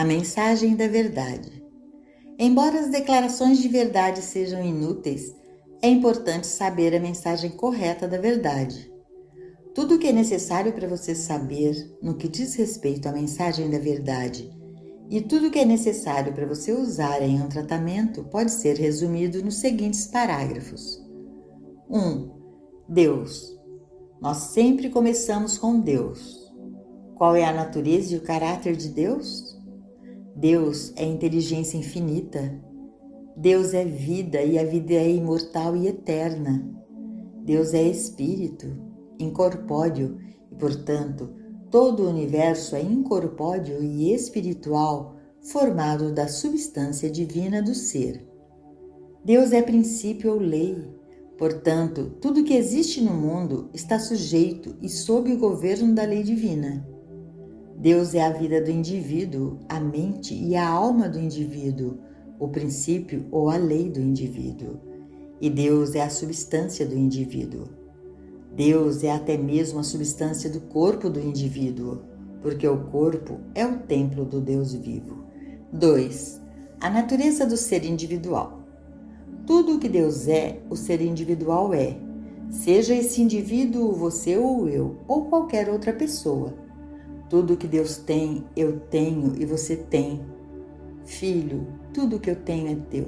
A mensagem da verdade. Embora as declarações de verdade sejam inúteis, é importante saber a mensagem correta da verdade. Tudo o que é necessário para você saber no que diz respeito à mensagem da verdade e tudo o que é necessário para você usar em um tratamento pode ser resumido nos seguintes parágrafos. 1. Deus. Nós sempre começamos com Deus. Qual é a natureza e o caráter de Deus? Deus é inteligência infinita. Deus é vida e a vida é imortal e eterna. Deus é espírito, incorpóreo e, portanto, todo o universo é incorpóreo e espiritual, formado da substância divina do ser. Deus é princípio ou lei, portanto, tudo que existe no mundo está sujeito e sob o governo da lei divina. Deus é a vida do indivíduo, a mente e a alma do indivíduo, o princípio ou a lei do indivíduo. E Deus é a substância do indivíduo. Deus é até mesmo a substância do corpo do indivíduo, porque o corpo é o templo do Deus vivo. 2. A natureza do ser individual. Tudo o que Deus é, o ser individual é, seja esse indivíduo você ou eu, ou qualquer outra pessoa. Tudo o que Deus tem, eu tenho e você tem. Filho, tudo o que eu tenho é teu.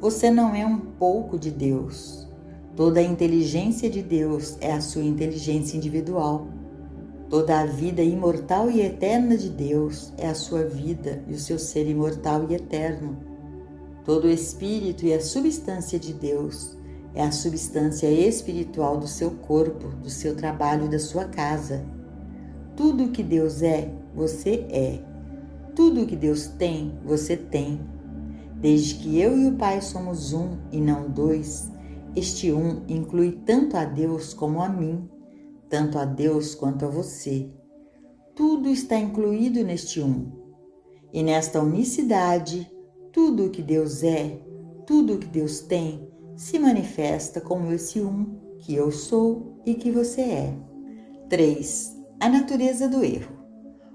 Você não é um pouco de Deus. Toda a inteligência de Deus é a sua inteligência individual. Toda a vida imortal e eterna de Deus é a sua vida e o seu ser imortal e eterno. Todo o espírito e a substância de Deus é a substância espiritual do seu corpo, do seu trabalho e da sua casa. Tudo o que Deus é, você é. Tudo o que Deus tem, você tem. Desde que eu e o Pai somos um e não dois, este um inclui tanto a Deus como a mim, tanto a Deus quanto a você. Tudo está incluído neste um. E nesta unicidade, tudo o que Deus é, tudo o que Deus tem, se manifesta como esse um que eu sou e que você é. 3. A natureza do erro.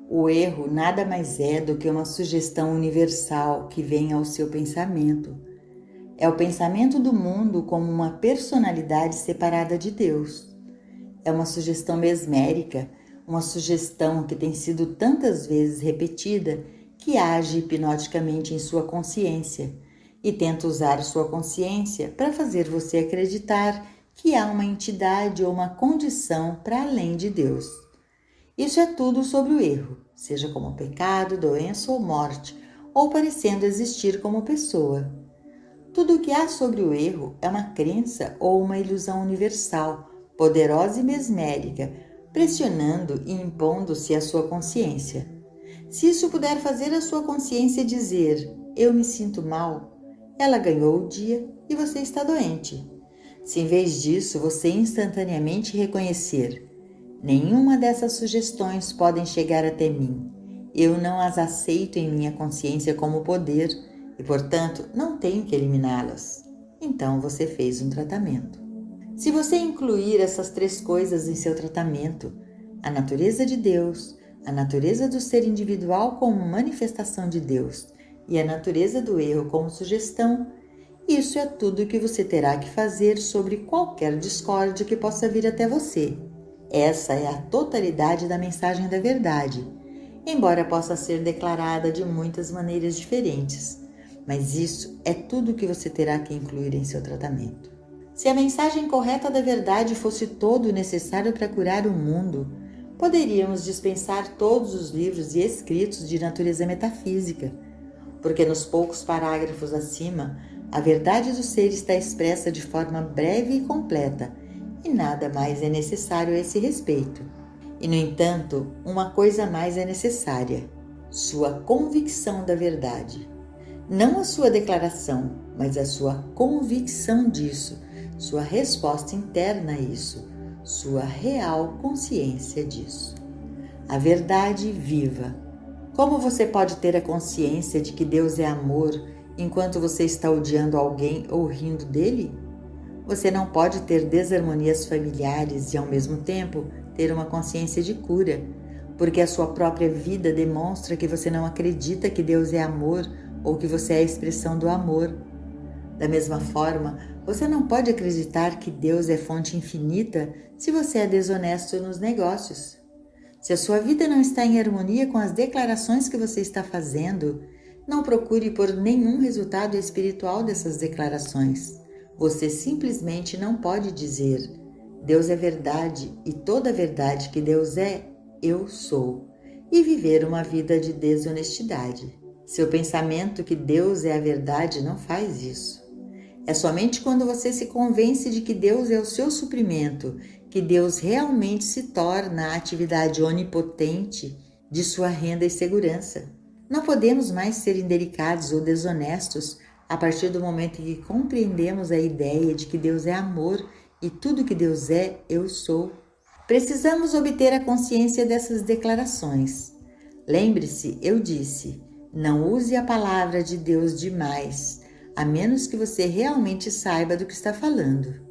O erro nada mais é do que uma sugestão universal que vem ao seu pensamento. É o pensamento do mundo como uma personalidade separada de Deus. É uma sugestão mesmérica, uma sugestão que tem sido tantas vezes repetida que age hipnoticamente em sua consciência e tenta usar sua consciência para fazer você acreditar que há uma entidade ou uma condição para além de Deus. Isso é tudo sobre o erro, seja como pecado, doença ou morte, ou parecendo existir como pessoa. Tudo o que há sobre o erro é uma crença ou uma ilusão universal, poderosa e mesmérica, pressionando e impondo-se à sua consciência. Se isso puder fazer a sua consciência dizer, eu me sinto mal, ela ganhou o dia e você está doente. Se em vez disso você instantaneamente reconhecer, nenhuma dessas sugestões podem chegar até mim. Eu não as aceito em minha consciência como poder e, portanto, não tenho que eliminá-las. Então você fez um tratamento. Se você incluir essas 3 coisas em seu tratamento, a natureza de Deus, a natureza do ser individual como manifestação de Deus e a natureza do erro como sugestão, isso é tudo o que você terá que fazer sobre qualquer discórdia que possa vir até você. Essa é a totalidade da mensagem da verdade, embora possa ser declarada de muitas maneiras diferentes, mas isso é tudo o que você terá que incluir em seu tratamento. Se a mensagem correta da verdade fosse todo o necessário para curar o mundo, poderíamos dispensar todos os livros e escritos de natureza metafísica, porque nos poucos parágrafos acima, a verdade do ser está expressa de forma breve e completa, e nada mais é necessário a esse respeito. E, no entanto, uma coisa mais é necessária: sua convicção da verdade. Não a sua declaração, mas a sua convicção disso, sua resposta interna a isso, sua real consciência disso. A verdade viva. Como você pode ter a consciência de que Deus é amor enquanto você está odiando alguém ou rindo dele? Você não pode ter desarmonias familiares e, ao mesmo tempo, ter uma consciência de cura, porque a sua própria vida demonstra que você não acredita que Deus é amor ou que você é a expressão do amor. Da mesma forma, você não pode acreditar que Deus é fonte infinita se você é desonesto nos negócios. Se a sua vida não está em harmonia com as declarações que você está fazendo, não procure por nenhum resultado espiritual dessas declarações. Você simplesmente não pode dizer: Deus é verdade e toda a verdade que Deus é, eu sou, e viver uma vida de desonestidade. Seu pensamento que Deus é a verdade não faz isso. É somente quando você se convence de que Deus é o seu suprimento, que Deus realmente se torna a atividade onipotente de sua renda e segurança. Não podemos mais ser indelicados ou desonestos a partir do momento em que compreendemos a ideia de que Deus é amor e tudo que Deus é, eu sou. Precisamos obter a consciência dessas declarações. Lembre-se, eu disse, não use a palavra de Deus demais, a menos que você realmente saiba do que está falando.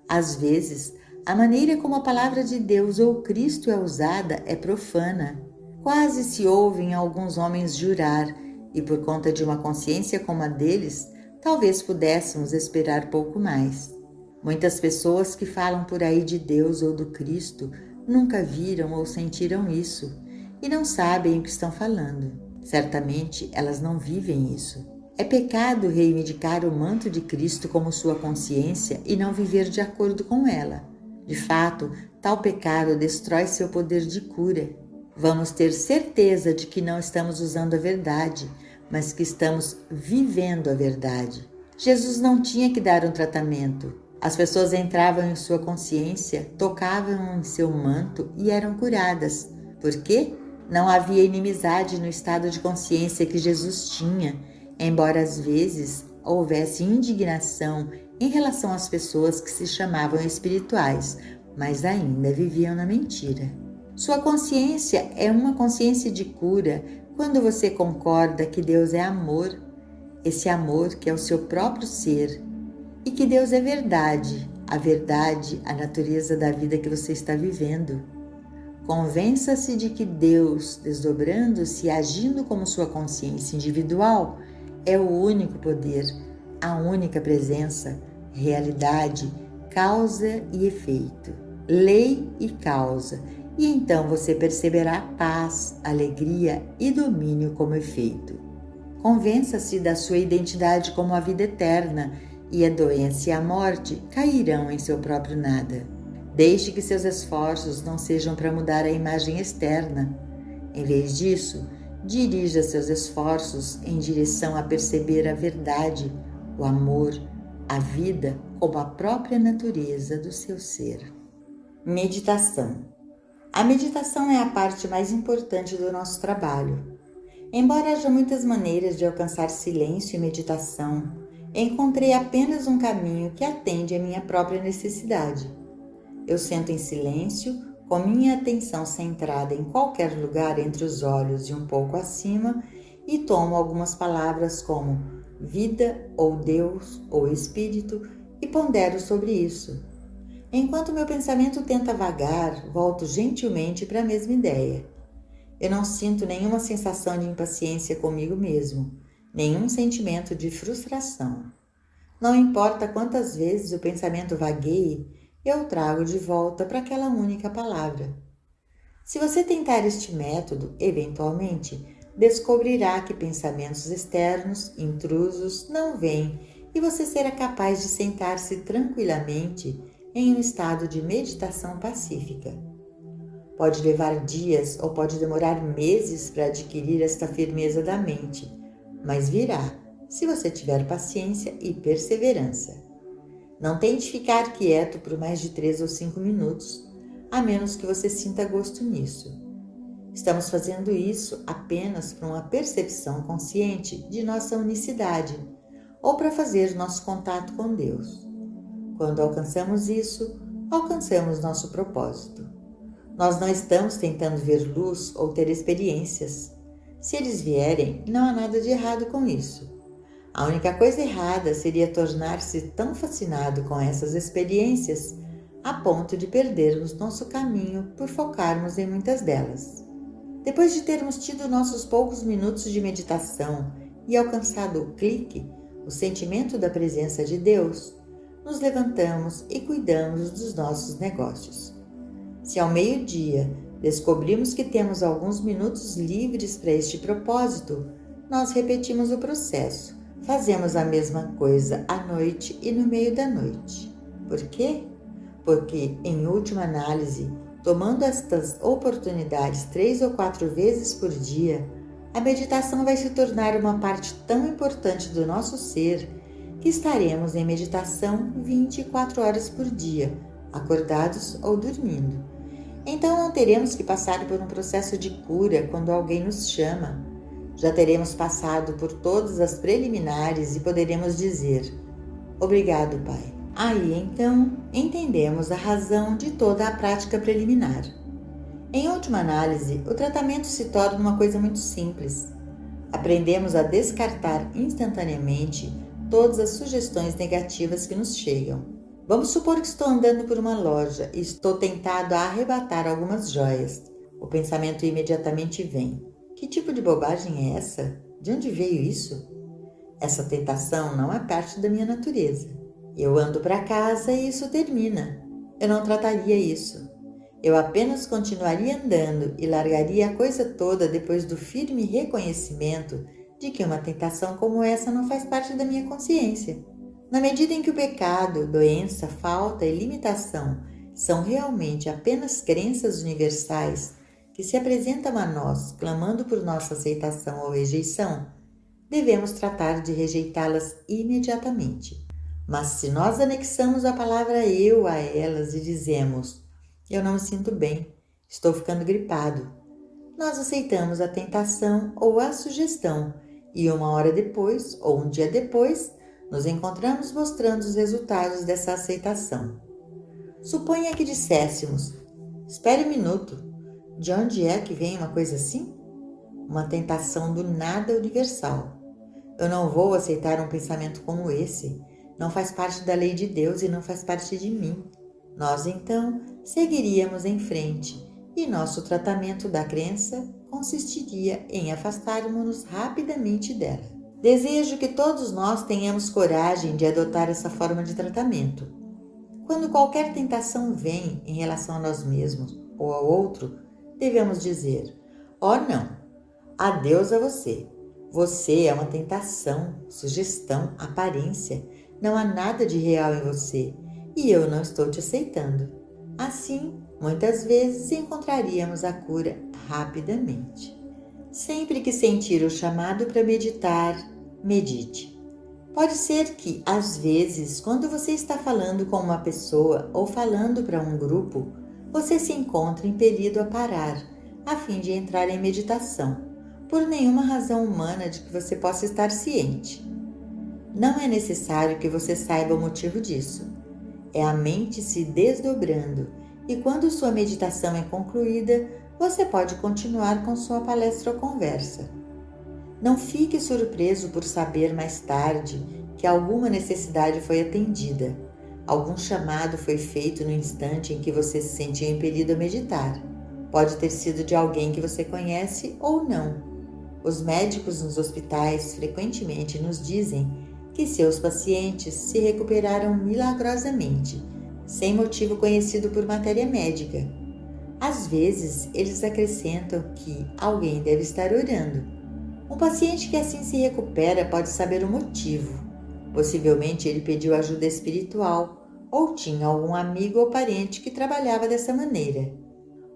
Às vezes, a maneira como a palavra de Deus ou Cristo é usada é profana. Quase se ouvem alguns homens jurar, e por conta de uma consciência como a deles, talvez pudéssemos esperar pouco mais. Muitas pessoas que falam por aí de Deus ou do Cristo nunca viram ou sentiram isso e não sabem o que estão falando. Certamente elas não vivem isso. É pecado reivindicar o manto de Cristo como sua consciência e não viver de acordo com ela. De fato, tal pecado destrói seu poder de cura. Vamos ter certeza de que não estamos usando a verdade, mas que estamos vivendo a verdade. Jesus não tinha que dar um tratamento. As pessoas entravam em sua consciência, tocavam em seu manto e eram curadas. Por quê? Não havia inimizade no estado de consciência que Jesus tinha, embora às vezes houvesse indignação em relação às pessoas que se chamavam espirituais, mas ainda viviam na mentira. Sua consciência é uma consciência de cura quando você concorda que Deus é amor, esse amor que é o seu próprio ser, e que Deus é verdade, a natureza da vida que você está vivendo. Convença-se de que Deus, desdobrando-se e agindo como sua consciência individual, é o único poder, a única presença, realidade, causa e efeito, lei e causa, e então você perceberá paz, alegria e domínio como efeito. Convença-se da sua identidade como a vida eterna, e a doença e a morte cairão em seu próprio nada. Deixe que seus esforços não sejam para mudar a imagem externa. Em vez disso, dirija seus esforços em direção a perceber a verdade, o amor, a vida como a própria natureza do seu ser. Meditação. A meditação é a parte mais importante do nosso trabalho. Embora haja muitas maneiras de alcançar silêncio e meditação, encontrei apenas um caminho que atende à minha própria necessidade. Eu sento em silêncio, com minha atenção centrada em qualquer lugar entre os olhos e um pouco acima, e tomo algumas palavras como vida, ou Deus, ou Espírito, e pondero sobre isso. Enquanto meu pensamento tenta vagar, volto gentilmente para a mesma ideia. Eu não sinto nenhuma sensação de impaciência comigo mesmo, nenhum sentimento de frustração. Não importa quantas vezes o pensamento vagueie, eu trago de volta para aquela única palavra. Se você tentar este método, eventualmente, descobrirá que pensamentos externos, intrusos, não vêm e você será capaz de sentar-se tranquilamente em um estado de meditação pacífica. Pode levar dias ou pode demorar meses para adquirir esta firmeza da mente, mas virá, se você tiver paciência e perseverança. Não tente ficar quieto por mais de 3 ou 5 minutos, a menos que você sinta gosto nisso. Estamos fazendo isso apenas para uma percepção consciente de nossa unicidade ou para fazer nosso contato com Deus. Quando alcançamos isso, alcançamos nosso propósito. Nós não estamos tentando ver luz ou ter experiências. Se eles vierem, não há nada de errado com isso. A única coisa errada seria tornar-se tão fascinado com essas experiências a ponto de perdermos nosso caminho por focarmos em muitas delas. Depois de termos tido nossos poucos minutos de meditação e alcançado o clique, o sentimento da presença de Deus, nos levantamos e cuidamos dos nossos negócios. Se ao meio-dia descobrimos que temos alguns minutos livres para este propósito, nós repetimos o processo. Fazemos a mesma coisa à noite e no meio da noite. Por quê? Porque, em última análise, tomando estas oportunidades 3 ou 4 vezes por dia, a meditação vai se tornar uma parte tão importante do nosso ser que estaremos em meditação 24 horas por dia, acordados ou dormindo. Então não teremos que passar por um processo de cura quando alguém nos chama. Já teremos passado por todas as preliminares e poderemos dizer: obrigado, Pai. Aí então entendemos a razão de toda a prática preliminar. Em última análise, o tratamento se torna uma coisa muito simples. Aprendemos a descartar instantaneamente todas as sugestões negativas que nos chegam. Vamos supor que estou andando por uma loja e estou tentado a arrebatar algumas joias. O pensamento imediatamente vem: que tipo de bobagem é essa? De onde veio isso? Essa tentação não é parte da minha natureza. Eu ando para casa e isso termina. Eu não trataria isso. Eu apenas continuaria andando e largaria a coisa toda depois do firme reconhecimento de que uma tentação como essa não faz parte da minha consciência. Na medida em que o pecado, doença, falta e limitação são realmente apenas crenças universais que se apresentam a nós clamando por nossa aceitação ou rejeição, devemos tratar de rejeitá-las imediatamente. Mas se nós anexamos a palavra eu a elas e dizemos: eu não me sinto bem, estou ficando gripado, nós aceitamos a tentação ou a sugestão e uma hora depois ou um dia depois nos encontramos mostrando os resultados dessa aceitação. Suponha que disséssemos: espere um minuto, de onde é que vem uma coisa assim? Uma tentação do nada universal. Eu não vou aceitar um pensamento como esse. Não faz parte da lei de Deus e não faz parte de mim. Nós, então, seguiríamos em frente e nosso tratamento da crença consistiria em afastarmos-nos rapidamente dela. Desejo que todos nós tenhamos coragem de adotar essa forma de tratamento. Quando qualquer tentação vem em relação a nós mesmos ou ao outro, devemos dizer: oh não, adeus a você. Você é uma tentação, sugestão, aparência. Não há nada de real em você e eu não estou te aceitando. Assim, muitas vezes encontraríamos a cura rapidamente. Sempre que sentir o chamado para meditar, medite. Pode ser que, às vezes, quando você está falando com uma pessoa ou falando para um grupo, você se encontre impelido a parar, a fim de entrar em meditação, por nenhuma razão humana de que você possa estar ciente. Não é necessário que você saiba o motivo disso. É a mente se desdobrando e quando sua meditação é concluída, você pode continuar com sua palestra ou conversa. Não fique surpreso por saber mais tarde que alguma necessidade foi atendida, algum chamado foi feito no instante em que você se sentiu impelido a meditar. Pode ter sido de alguém que você conhece ou não. Os médicos nos hospitais frequentemente nos dizem que seus pacientes se recuperaram milagrosamente, sem motivo conhecido por matéria médica. Às vezes, eles acrescentam que alguém deve estar orando. Um paciente que assim se recupera pode saber o motivo. Possivelmente ele pediu ajuda espiritual ou tinha algum amigo ou parente que trabalhava dessa maneira.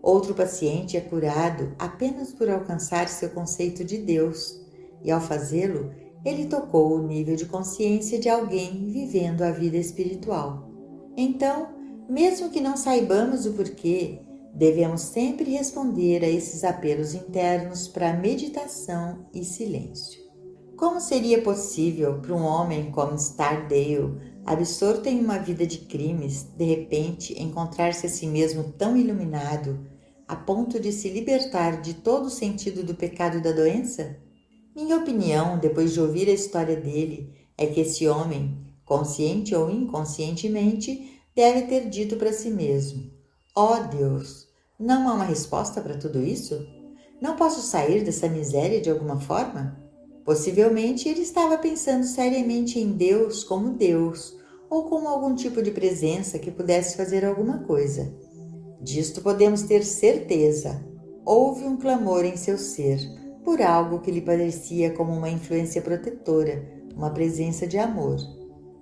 Outro paciente é curado apenas por alcançar seu conceito de Deus, e ao fazê-lo, ele tocou o nível de consciência de alguém vivendo a vida espiritual. Então, mesmo que não saibamos o porquê, devemos sempre responder a esses apelos internos para meditação e silêncio. Como seria possível para um homem como Stardale, absorto em uma vida de crimes, de repente encontrar-se a si mesmo tão iluminado, a ponto de se libertar de todo o sentido do pecado e da doença? Minha opinião, depois de ouvir a história dele, é que esse homem, consciente ou inconscientemente, deve ter dito para si mesmo: ó Deus, não há uma resposta para tudo isso? Não posso sair dessa miséria de alguma forma? Possivelmente ele estava pensando seriamente em Deus ou como algum tipo de presença que pudesse fazer alguma coisa. Disto podemos ter certeza. Houve um clamor em seu ser por algo que lhe parecia como uma influência protetora, uma presença de amor.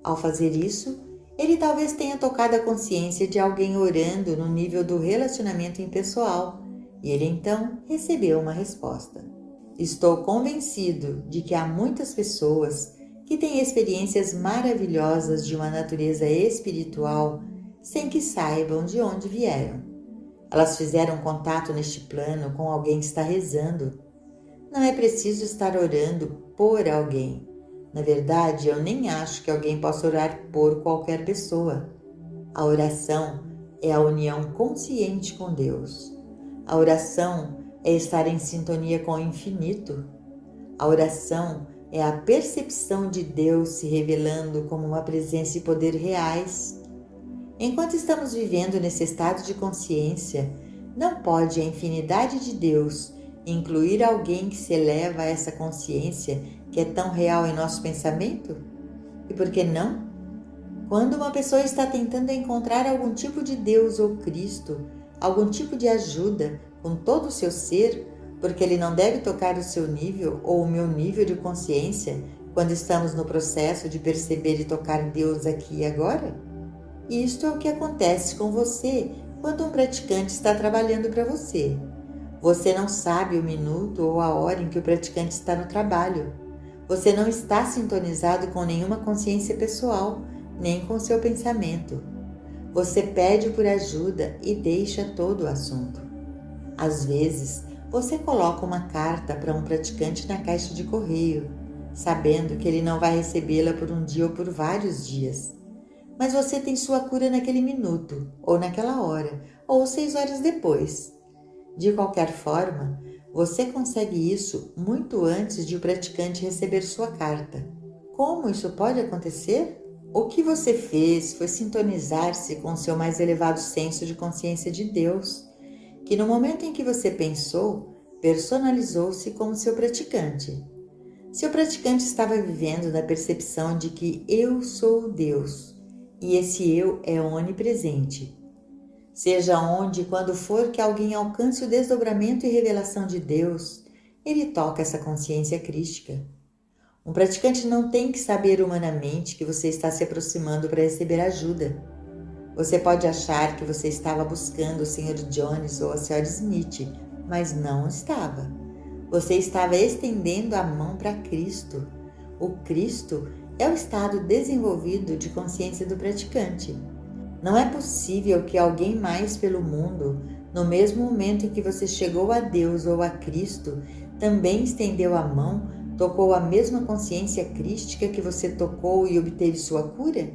Ao fazer isso, ele talvez tenha tocado a consciência de alguém orando no nível do relacionamento impessoal, e ele então recebeu uma resposta. Estou convencido de que há muitas pessoas que têm experiências maravilhosas de uma natureza espiritual sem que saibam de onde vieram. Elas fizeram contato neste plano com alguém que está rezando. Não é preciso estar orando por alguém. Na verdade, eu nem acho que alguém possa orar por qualquer pessoa. A oração é a união consciente com Deus. A oração é estar em sintonia com o infinito. A oração é a percepção de Deus se revelando como uma presença e poder reais. Enquanto estamos vivendo nesse estado de consciência, não pode a infinidade de Deus incluir alguém que se eleva a essa consciência que é tão real em nosso pensamento? E por que não? Quando uma pessoa está tentando encontrar algum tipo de Deus ou Cristo, algum tipo de ajuda com todo o seu ser, porque ele não deve tocar o seu nível ou o meu nível de consciência quando estamos no processo de perceber e tocar Deus aqui e agora? Isto é o que acontece com você quando um praticante está trabalhando para você. Você não sabe o minuto ou a hora em que o praticante está no trabalho. Você não está sintonizado com nenhuma consciência pessoal, nem com seu pensamento. Você pede por ajuda e deixa todo o assunto. Às vezes, você coloca uma carta para um praticante na caixa de correio, sabendo que ele não vai recebê-la por um dia ou por vários dias. Mas você tem sua cura naquele minuto, ou naquela hora, ou 6 horas depois. De qualquer forma, você consegue isso muito antes de o praticante receber sua carta. Como isso pode acontecer? O que você fez foi sintonizar-se com seu mais elevado senso de consciência de Deus, que no momento em que você pensou, personalizou-se como seu praticante. Seu praticante estava vivendo na percepção de que eu sou Deus, e esse eu é onipresente. Seja onde e quando for que alguém alcance o desdobramento e revelação de Deus, ele toca essa consciência crística. Um praticante não tem que saber humanamente que você está se aproximando para receber ajuda. Você pode achar que você estava buscando o Sr. Jones ou a Sra. Smith, mas não estava. Você estava estendendo a mão para Cristo. O Cristo é o estado desenvolvido de consciência do praticante. Não é possível que alguém mais pelo mundo, no mesmo momento em que você chegou a Deus ou a Cristo, também estendeu a mão, tocou a mesma consciência crística que você tocou e obteve sua cura?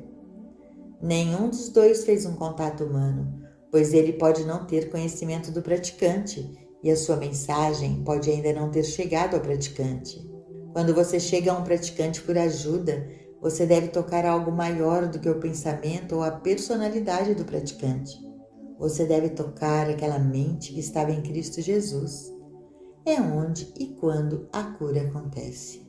Nenhum dos dois fez um contato humano, pois ele pode não ter conhecimento do praticante e a sua mensagem pode ainda não ter chegado ao praticante. Quando você chega a um praticante por ajuda, você deve tocar algo maior do que o pensamento ou a personalidade do praticante. Você deve tocar aquela mente que estava em Cristo Jesus. É onde e quando a cura acontece.